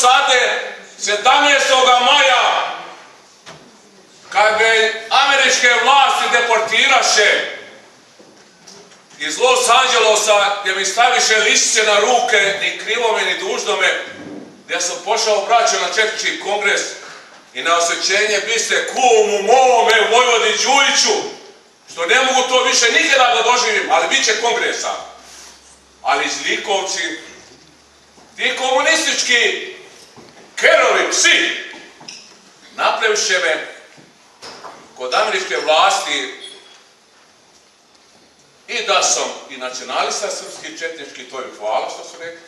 Sade 17. maja, kad me američke vlasti deportiraše iz Los Angelesa, gdje mi staviše lišće na ruke, ni krivome, ni dužnome, gdje sam pošao braćo na četnički kongres i na osvećenje biste kumu mome Vojvodi Đujiću, što ne mogu to više nikada da doživim, ali bit će kongresa. Ali zlikovci, ti komunistički kerovi, psi, napravivše me kod američke vlasti i da sam i nacionalista srpski, četnički, to im hvala što su rekli,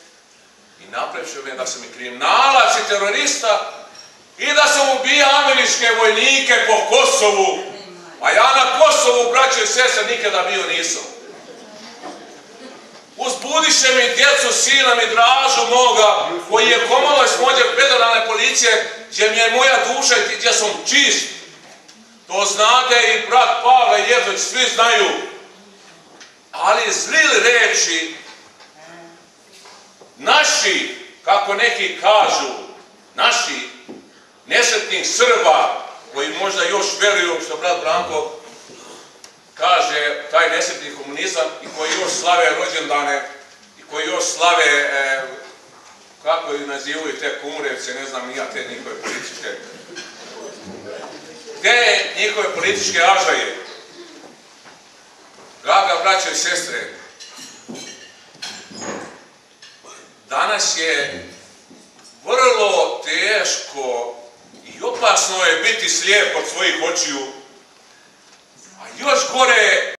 i napravivše me da sam i kriminalac i terorista i da sam ubija američke vojnike po Kosovu, a ja na Kosovu, braće i sestre, nikada bio nisam. Uzbudiše mi djecu, sina mi, Dražu moga, koji je komalo iz mođe federalne policije, gdje mi je moja duša i gdje sam čist. To znade i brat Pavle Jevdović, svi znaju. Ali zli reči naši, kako neki kažu, naši nesretnih Srba, koji možda još veruju, što brat Branko kaže, taj nesretni komunizam, i koji još slave rođendane, i koji još slave, kako ih nazivaju te kumurevce, ne znam nija, te njihove političke, te njihove političke ažaje. Draga braćo i sestre, danas je vrlo teško i opasno je biti slijep od svojih očiju, a još gore